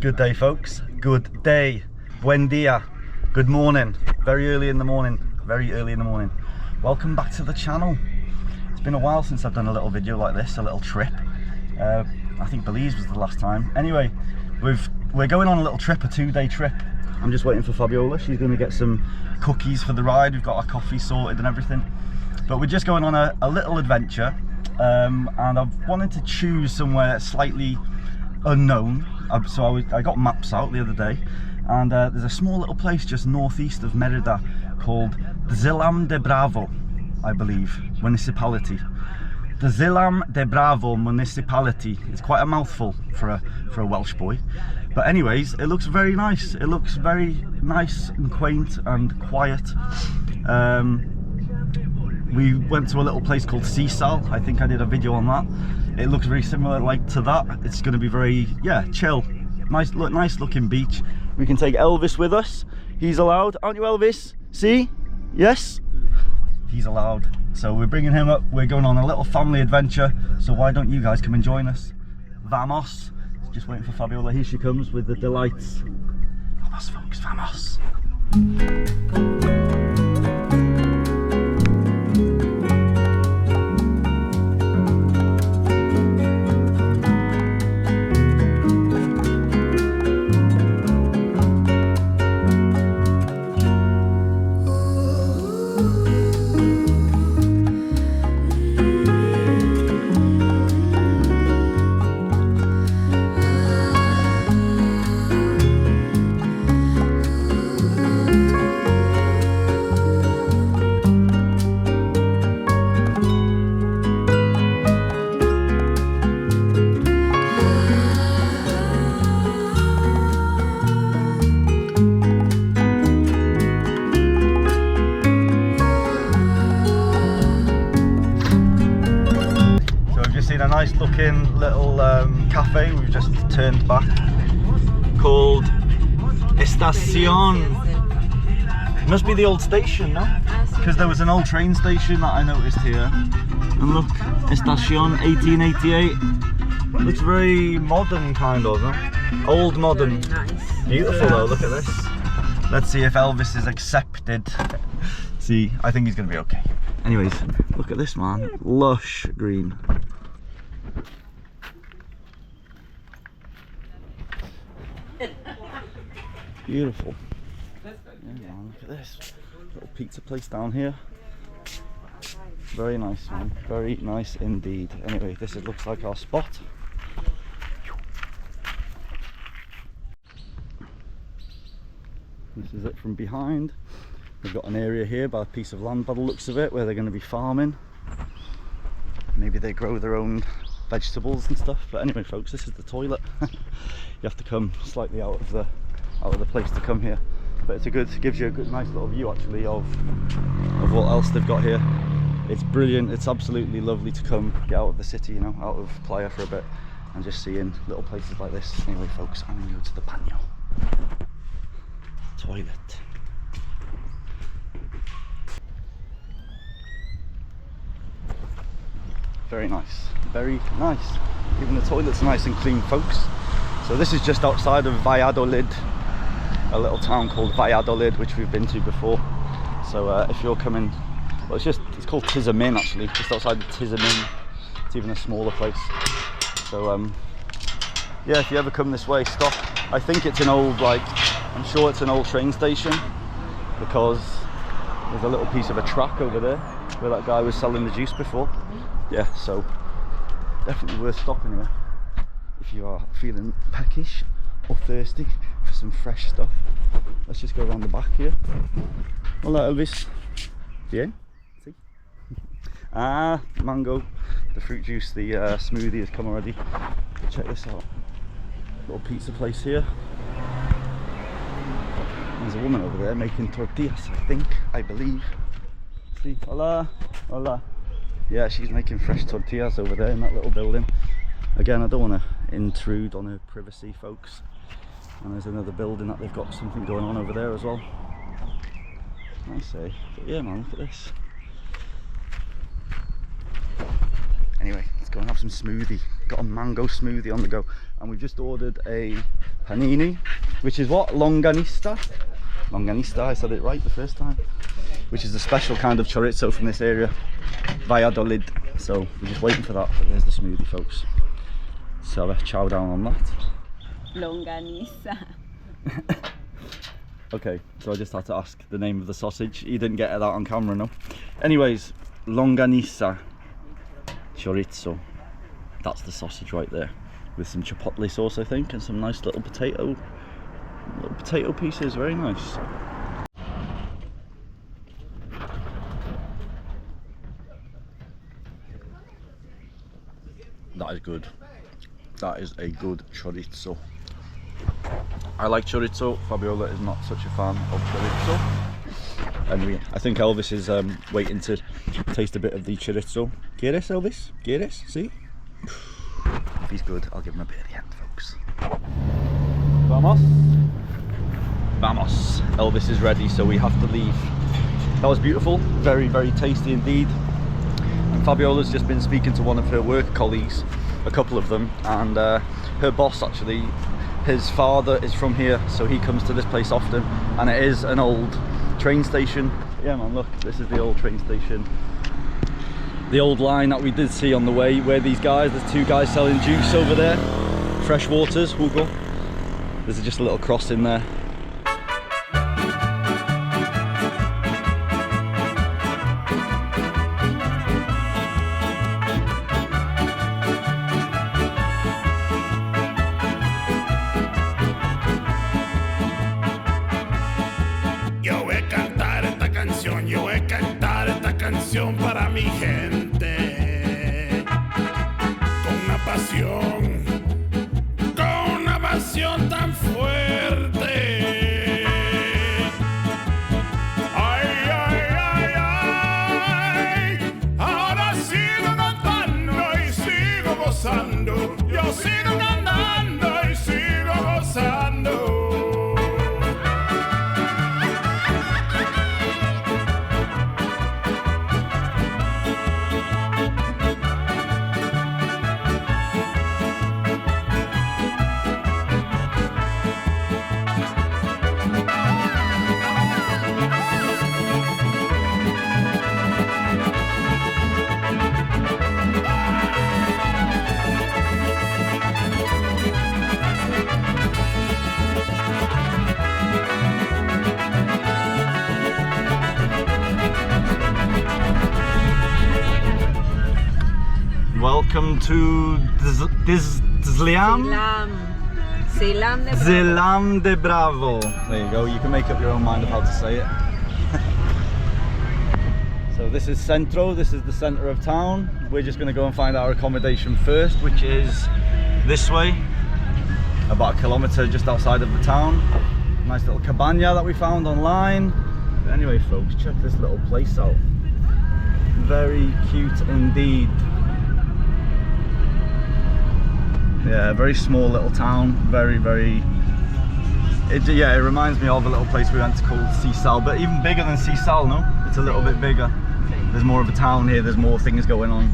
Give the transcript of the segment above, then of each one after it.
Good day, folks. Good day. Buen dia. Good morning. Very early in the morning. Very early in the morning. Welcome back to the channel. It's been a while since I've done a little video like this, a little trip. I think Belize was the last time. Anyway, we're going on a little trip, a 2-day trip. I'm just waiting for Fabiola. She's going to get some cookies for the ride. We've got our coffee sorted and everything. But we're just going on a little adventure. And I've wanted to choose somewhere slightly unknown. So I got maps out the other day. And there's a small little place just northeast of Merida called Zilam de Bravo, I believe, municipality. The Zilam de Bravo municipality. It's quite a mouthful for a Welsh boy. But anyways, it looks very nice. It looks very nice and quaint and quiet. We went to a little place called Sisal. I think I did a video on that. It looks very similar like to that. It's going to be very, yeah, chill. Nice looking beach. We can take Elvis with us. He's allowed, aren't you, Elvis? See? Yes? He's allowed. So we're bringing him up. We're going on a little family adventure. So why don't you guys come and join us? Vamos. Just waiting for Fabiola. Here she comes with the delights. Vamos, folks, vamos. A nice looking little cafe. We've just turned back, called Estación. It must be the old station, no? Because there was an old train station that I noticed here. And look, Estación 1888. Looks very modern, kind of, huh? Old modern. Nice. Beautiful though, look at this. Let's see if Elvis is accepted. See, I think he's gonna be okay. Anyways, look at this, man. Lush green. Beautiful. Yeah, man, look at this little pizza place down here. Very nice, man. Very nice indeed. Anyway, this looks like our spot. This is it from behind. They've got an area here by a piece of land by the looks of it where they're going to be farming. Maybe they grow their own vegetables and stuff. But anyway, folks, this is the toilet. You have to come slightly out of the place to come here, but it gives you a good, nice little view actually of what else they've got here. It's brilliant. It's absolutely lovely to come get out of the city, you know, out of Playa for a bit and just seeing little places like this. Anyway, folks, I'm gonna go to the baño toilet. Very nice, very nice. Even the toilet's nice and clean, folks. So this is just outside of Valladolid, a little town called Valladolid, which we've been to before. So if you're coming, well, it's called Tizimin actually, just outside of Tizimin. It's even a smaller place. So yeah, if you ever come this way, stop. I think it's an old, I'm sure it's an old train station, because there's a little piece of a track over there where that guy was selling the juice before. Yeah, so definitely worth stopping here if you are feeling peckish or thirsty for some fresh stuff. Let's just go around the back here. Hola, Elvis. Bien? See? Ah, mango. The fruit juice, the smoothie has come already. Check this out. Little pizza place here. There's a woman over there making tortillas, I believe. See? Hola. Hola. Yeah, she's making fresh tortillas over there in that little building. Again, I don't want to intrude on her privacy, folks. And there's another building that they've got something going on over there as well. I say, but yeah, man, look at this. Anyway, let's go and have some some smoothie. Got a mango smoothie on the go. And we've just ordered a panini, which is what? Longanista? Longanista, I said it right the first time. Which is a special kind of chorizo from this area, Valladolid. So we're just waiting for that, but there's the smoothie, folks. So let's chow down on that. Longanisa. Okay, so I just had to ask the name of the sausage. You didn't get it out on camera, no? Anyways, longanisa chorizo. That's the sausage right there, with some chipotle sauce, I think, and some nice little potato pieces. Very nice. That is good. That is a good chorizo. I like chorizo. Fabiola is not such a fan of chorizo. Anyway, I think Elvis is waiting to taste a bit of the chorizo. ¿Quieres, Elvis? ¿Quieres? See? If he's good, I'll give him a bit at the end, folks. Vamos. Vamos. Elvis is ready, so we have to leave. That was beautiful. Very, very tasty indeed. And Fabiola's just been speaking to one of her work colleagues, a couple of them, and her boss actually, his father is from here, so he comes to this place often, and it is an old train station. Yeah man, look, this is the old train station. The old line that we did see on the way, where these guys, there's two guys selling juice over there, fresh waters, Hugo. There's just a little cross in there. Para mi gente, con una pasión tan fuerte. Ay, ay, ay, ay, ahora sigo cantando y sigo gozando, yo sigo cantando y sigo gozando. Welcome to Zelam de Bravo. There you go, you can make up your own mind of how to say it. So this is Centro, this is the centre of town. We're just going to go and find our accommodation first, which is this way, about a kilometre just outside of the town. Nice little cabana that we found online. But anyway folks, check this little place out. Very cute indeed. Yeah, very small little town, very, it reminds me of a little place we went to called Sisal, but even bigger than Sisal, no? It's a little bit bigger. There's more of a town here, there's more things going on.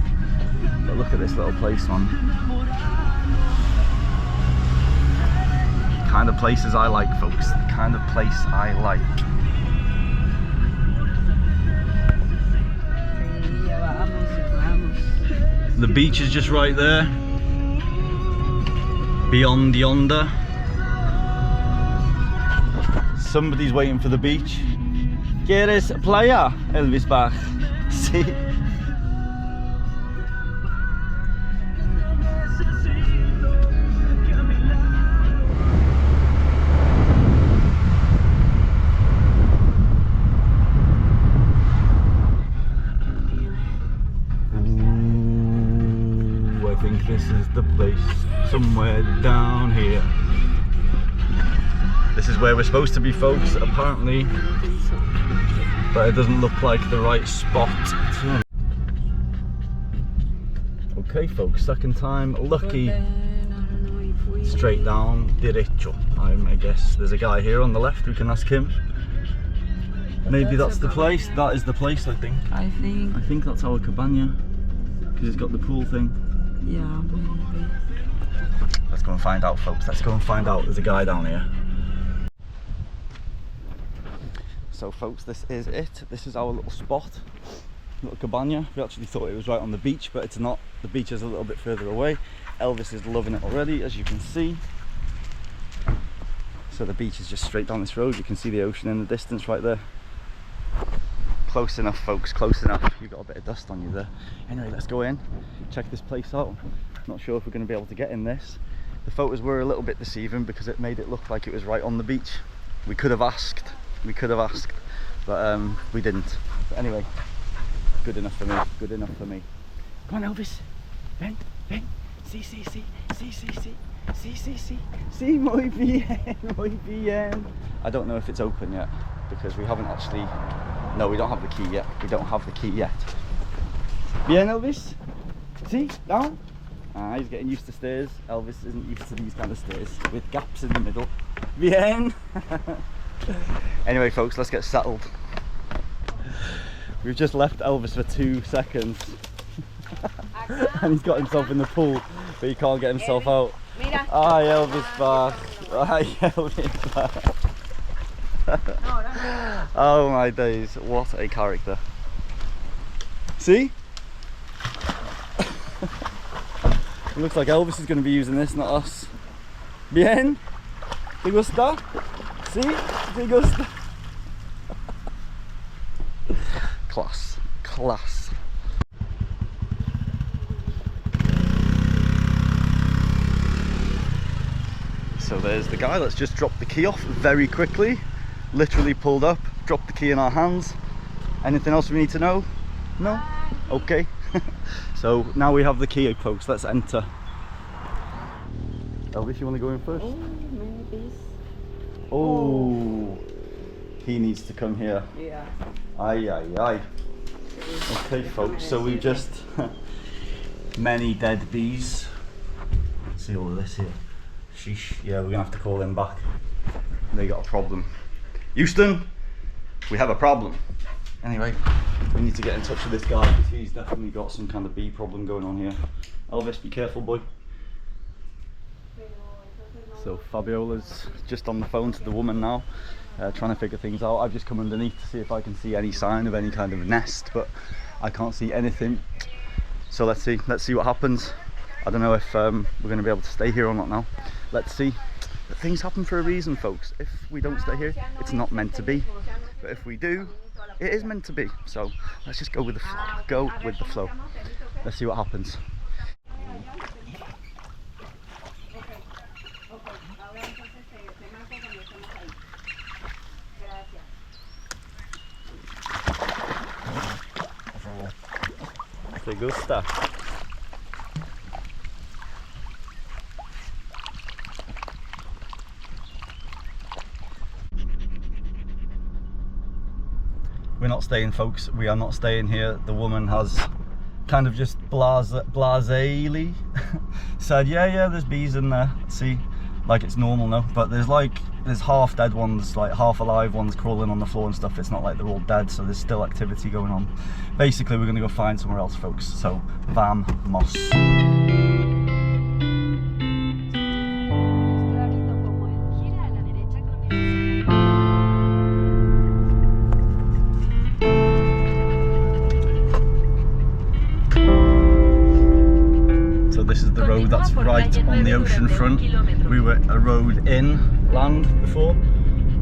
But look at this little place, man. Kind of places I like, folks. The kind of place I like. The beach is just right there. Beyond yonder. Somebody's waiting for the beach. ¿Quieres playa, Elvis Bach? Sí. Ooh, I think this is the place. Somewhere down here. This is where we're supposed to be, folks, apparently, but it doesn't look like the right spot. Okay folks, second time lucky. Straight down, derecho. I guess there's a guy here on the left, we can ask him. Maybe that's the place. That is the place, I think. I think that's our cabana, because it's got the pool thing. Yeah, maybe. Let's go and find out, folks. Let's go and find out. There's a guy down here. So, folks, this is it. This is our little spot, little cabana. We actually thought it was right on the beach, but it's not. The beach is a little bit further away. Elvis is loving it already, as you can see. So the beach is just straight down this road. You can see the ocean in the distance right there. Close enough, folks, close enough. You've got a bit of dust on you there. Anyway, let's go in, check this place out. Not sure if we're going to be able to get in this. The photos were a little bit deceiving because it made it look like it was right on the beach. We could have asked, but we didn't. But anyway, good enough for me, good enough for me. Come on, Elvis, ven, ven, sí, muy bien, muy bien. I don't know if it's open yet because we haven't actually, no, we don't have the key yet. We don't have the key yet. Bien, Elvis? See, down? Ah, he's getting used to stairs. Elvis isn't used to these kind of stairs with gaps in the middle. Bien! Anyway, folks, let's get settled. We've just left Elvis for 2 seconds. And he's got himself in the pool, but he can't get himself out. Hi, Elvis back. Hi, Elvis back. Oh my days, what a character. See? It looks like Elvis is going to be using this, not us. Bien? ¿Te gusta? ¿Sí? ¿Te gusta? Class. Class. So there's the guy that's just dropped the key off very quickly. Literally pulled up, dropped the key in our hands. Anything else we need to know? No? Okay. So now we have the key, folks. Let's enter. Elvis, you want to go in first? Oh, maybe. Oh, he needs to come here. Yeah. Aye, aye, aye. Okay, folks, so we've just many dead bees. See all of this here. Sheesh. Yeah, we're gonna have to call them back. They got a problem. Houston, we have a problem. Anyway, we need to get in touch with this guy because he's definitely got some kind of bee problem going on here. Elvis, be careful, boy. So Fabiola's just on the phone to the woman now, trying to figure things out. I've just come underneath to see if I can see any sign of any kind of nest, but I can't see anything. So let's see what happens. I don't know if we're going to be able to stay here or not now. Let's see. But things happen for a reason, folks. If we don't stay here, it's not meant to be. But if we do, it is meant to be. So let's just go with the flow. Go with the flow. Let's see what happens. ¿Te gusta? We're not staying, folks. We are not staying here. The woman has kind of just blasely said, yeah, there's bees in there. See, like it's normal now. But there's half dead ones, like half alive ones crawling on the floor and stuff. It's not like they're all dead, so there's still activity going on. Basically, we're gonna go find somewhere else, folks. So, vamos. This is the road that's right on the ocean front. We were a road inland before,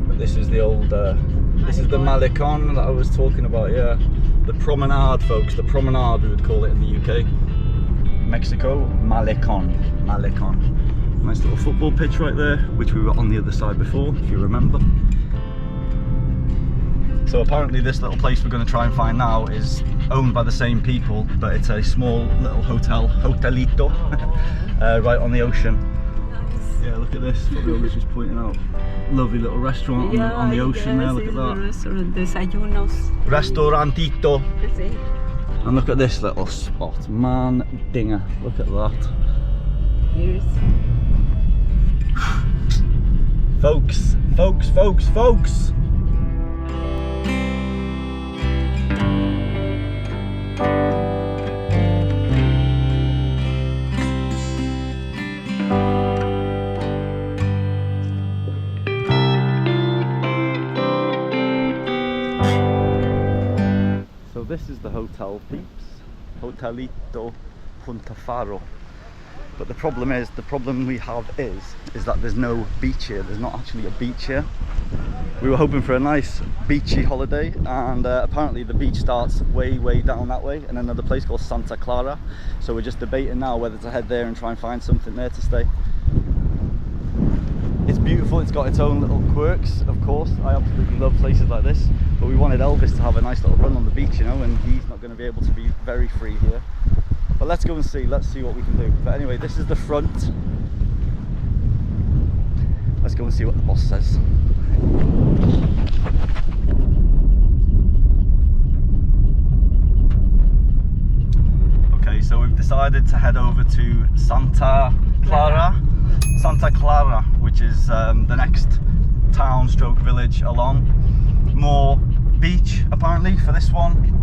but this is the old, this is the Malecón that I was talking about, yeah. The promenade, folks, the promenade we would call it in the UK. Mexico, Malecón. Nice little football pitch right there, which we were on the other side before, if you remember. So apparently this little place we're going to try and find now is owned by the same people, but it's a small little hotelito, right on the ocean. Nice. Yeah, look at this, what I was just pointing out. Lovely little restaurant on the ocean there, look at that. Restaurant, desayunos. Restaurantito. Sí. And look at this little spot, man dinger, look at that. Here's... Folks. this is the hotel, peeps. Hotelito Punta Faro. But the problem we have is that there's no beach here. There's not actually a beach here. We were hoping for a nice beachy holiday, and apparently the beach starts way down that way in another place called Santa Clara. So we're just debating now whether to head there and try and find something there to stay. It's beautiful, it's got its own little quirks, of course. I absolutely love places like this, but we wanted Elvis to have a nice little run on the beach, you know, and he's not going to be able to be very free here. But let's go and see, let's see what we can do. But anyway, this is the front. Let's go and see what the boss says. Okay, so we've decided to head over to Santa Clara, which is the next town stroke village along. More beach apparently for this one.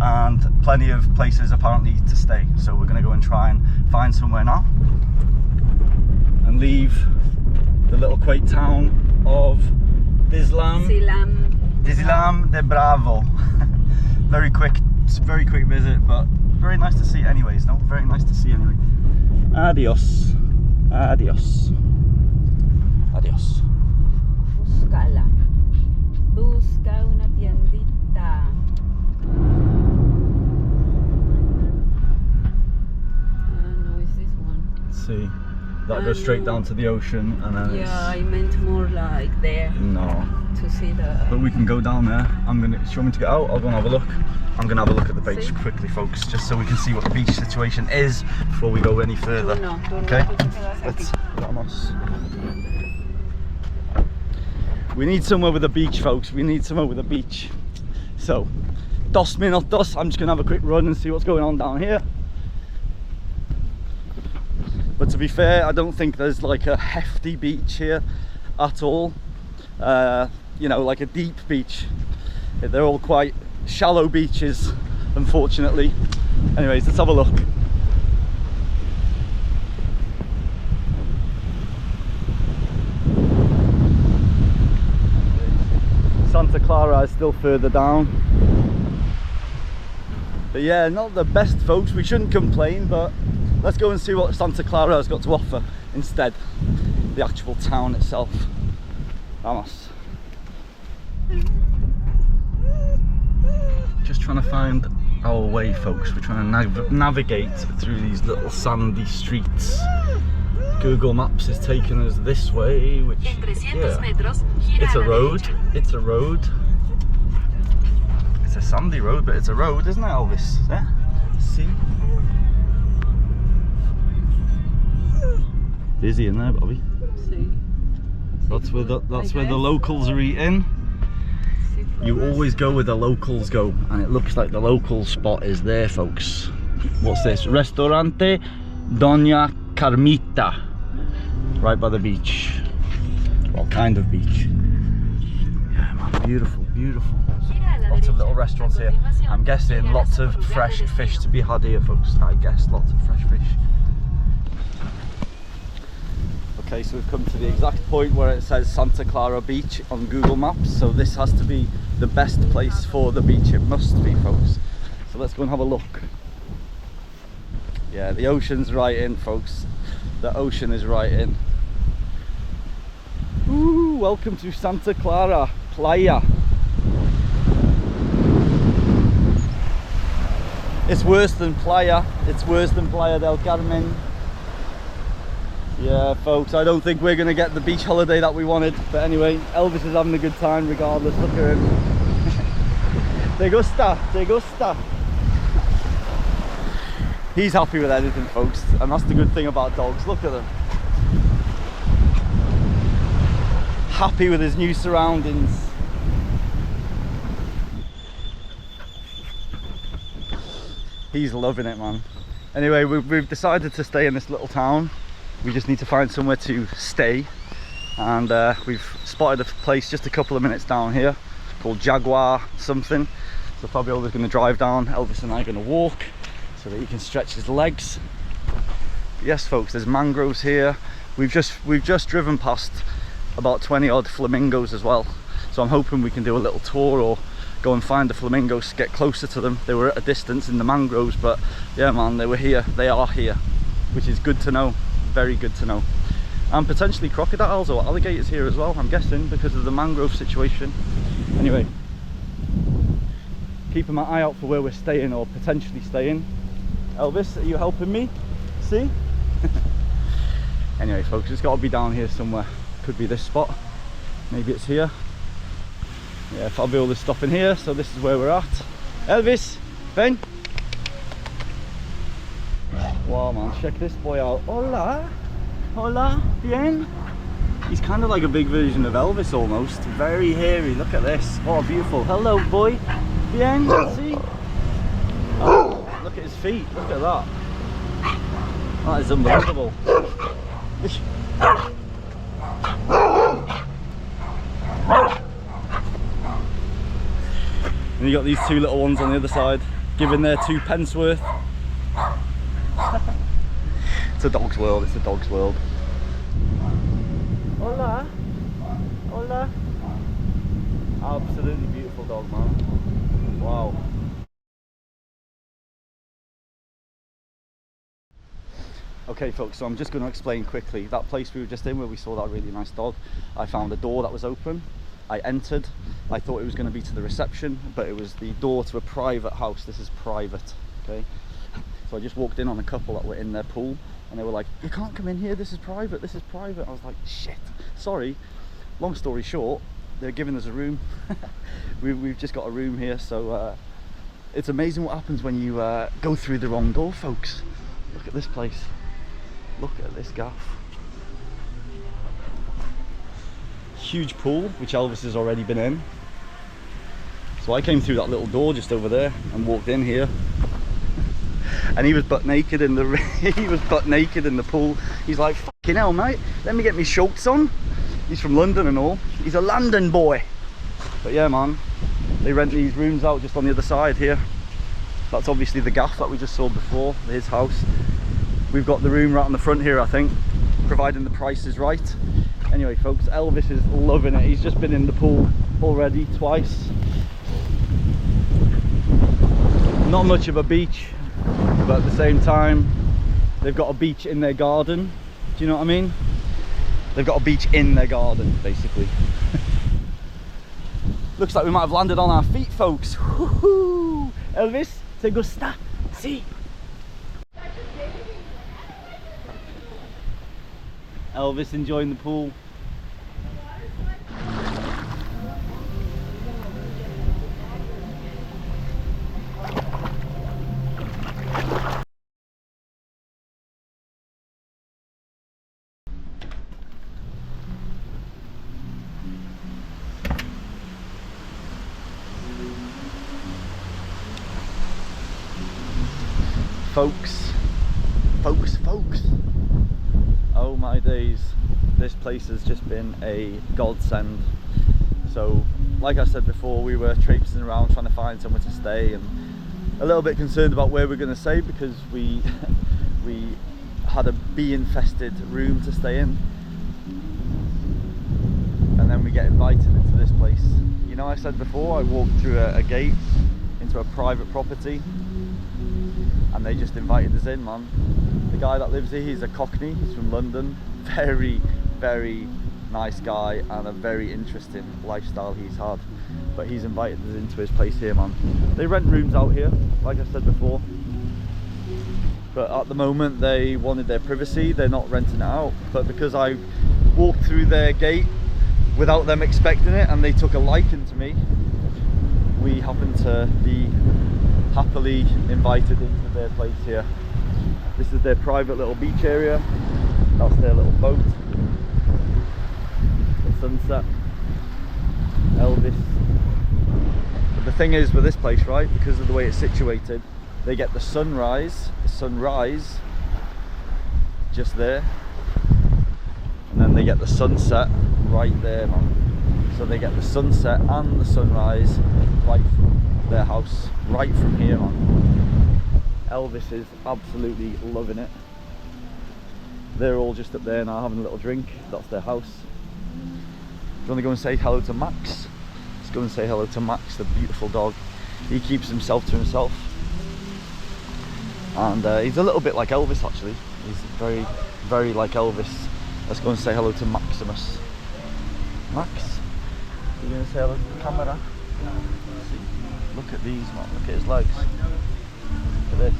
And plenty of places apparently to stay, so we're going to go and try and find somewhere now and leave the little quaint town of Dislam de Bravo. very quick visit, but very nice to see anyways. No, very nice to see anyway. Adios. Busca una tiendita. See, that goes straight down to the ocean, and then yeah, I meant more like there. No. To see the. But we can go down there. Do you want me to get out? I'll go and have a look. I'm gonna have a look at the beach quickly, folks, just so we can see what the beach situation is before we go any further. Okay? Vamos. We need somewhere with a beach, folks. We need somewhere with a beach. So, 2 minutos. I'm just gonna have a quick run and see what's going on down here. But to be fair, I don't think there's like a hefty beach here at all. You know, like a deep beach. They're all quite shallow beaches, unfortunately. Anyways, let's have a look. Santa Clara is still further down. But yeah, not the best, folks. We shouldn't complain, but let's go and see what Santa Clara has got to offer instead. The actual town itself. Vamos. Just trying to find our way, folks. We're trying to navigate through these little sandy streets. Google Maps is taking us this way, which, yeah, it's a road. It's a road. It's a sandy road, but it's a road, isn't it, Elvis? Yeah. See? Busy in there, Bobby. See. That's where the locals are eating. You always go where the locals go, and it looks like the local spot is there, folks. What's this? Restaurante Doña Carmita, right by the beach. Well, kind of beach. Yeah, man, beautiful, beautiful. Lots of little restaurants here. I'm guessing lots of fresh fish to be had here, folks. I guess lots of fresh fish. Okay, so we've come to the exact point where it says Santa Clara Beach on Google Maps. So this has to be the best place for the beach. It must be, folks. So let's go and have a look. Yeah, the ocean's right in, folks. The ocean is right in. Ooh, welcome to Santa Clara Playa. It's worse than Playa. It's worse than Playa del Carmen. Yeah, folks, I don't think we're going to get the beach holiday that we wanted. But anyway, Elvis is having a good time regardless. Look at him. Te gusta, te gusta. He's happy with anything, folks. And that's the good thing about dogs. Look at him. Happy with his new surroundings. He's loving it, man. Anyway, we've decided to stay in this little town. We just need to find somewhere to stay, and we've spotted a place just a couple of minutes down here called Jaguar something. So Fabiola's going to drive down, Elvis and I are going to walk so that he can stretch his legs. But yes, folks, there's mangroves here. We've just driven past about 20 odd flamingos as well, so I'm hoping we can do a little tour or go and find the flamingos, get closer to them. They were at a distance in the mangroves, but yeah man, they were here, they are here, which is good to know, very good to know. And potentially crocodiles or alligators here as well, I'm guessing, because of the mangrove situation. Anyway, keeping my eye out for where we're staying or potentially staying. Elvis, are you helping me? See? Anyway folks, it's got to be down here somewhere. Could be this spot, maybe it's here. Yeah, Fabiola is stopping here, so this is where we're at. Elvis, Ben. Wow man, check this boy out. Hola, hola, bien. He's kind of like a big version of Elvis almost. Very hairy, look at this. Oh, beautiful. Hello boy, bien, see? Oh, look at his feet, look at that. That is unbelievable. And you got these two little ones on the other side, giving their 2 pence worth. It's a dog's world, it's a dog's world. Hola, hola. Absolutely beautiful dog, man. Wow. Okay folks, so I'm just going to explain quickly. That place we were just in where we saw that really nice dog, I found a door that was open. I entered, I thought it was going to be to the reception, but it was the door to a private house. This is private, okay? So I just walked in on a couple that were in their pool, and they were like, you can't come in here, this is private, this is private. I was like, shit, sorry. Long story short, they're giving us a room. We've just got a room here, so it's amazing what happens when you go through the wrong door, folks. Look at this place. Look at this gaff. Huge pool, which Elvis has already been in. So I came through that little door just over there and walked in here. And he was butt naked in the pool. He's like, fucking hell mate, let me get me shorts on. He's from London and all. He's a London boy. But yeah man, they rent these rooms out just on the other side here. That's obviously the gaff that we just saw before, his house. We've got the room right on the front here, I think, providing the price is right. Anyway folks, Elvis is loving it. He's just been in the pool already twice. Not much of a beach, but at the same time, they've got a beach in their garden. Do you know what I mean? They've got a beach in their garden, basically. Looks like we might have landed on our feet, folks. Woohoo! Elvis, te gusta? Si. Elvis enjoying the pool. Folks. Oh my days, this place has just been a godsend. So like I said before, we were traipsing around trying to find somewhere to stay and a little bit concerned about where we're going to stay because we had a bee infested room to stay in, and then we get invited into this place. You know, I said before I walked through a gate into a private property and they just invited us in, man. The guy that lives here, he's a Cockney, he's from London. Very, very nice guy and a very interesting lifestyle he's had. But he's invited us into his place here, man. They rent rooms out here, like I said before. But at the moment they wanted their privacy, they're not renting it out. But because I walked through their gate without them expecting it and they took a liking to me, we happened to be happily invited into their place here. This is their private little beach area. That's their little boat. The sunset. Elvis. But the thing is with this place, right, because of the way it's situated, they get the sunrise just there, and then they get the sunset right there, man. So they get the sunset and the sunrise right from their house, right from here, man. Elvis is absolutely loving it. They're all just up there now having a little drink. That's their house. Do you want to go and say hello to Max? Let's go and say hello to Max, the beautiful dog. He keeps himself to himself. And he's a little bit like Elvis actually. He's very, very like Elvis. Let's go and say hello to Maximus. Max, you're going to say hello to the camera? See, look at these, man. Look at his legs. Look at this.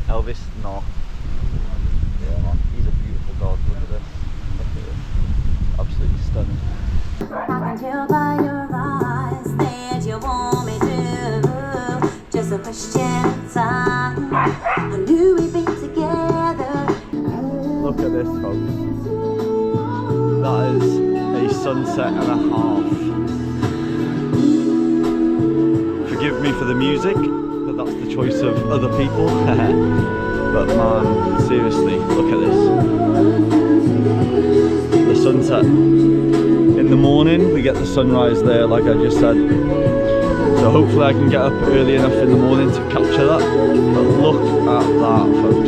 Elvis, no. Yeah, man. He's a beautiful dog. Look at this. Look at it. Absolutely stunning. I can tell by your eyes that you want me to. Just a question of time. I knew we'd be together. Look at this, folks. That is a sunset and a half. Forgive me for the music, but that's the choice of other people. But man, seriously, look at this. The sunset. In the morning, we get the sunrise there, like I just said. So hopefully I can get up early enough in the morning to capture that. But look at that, folks.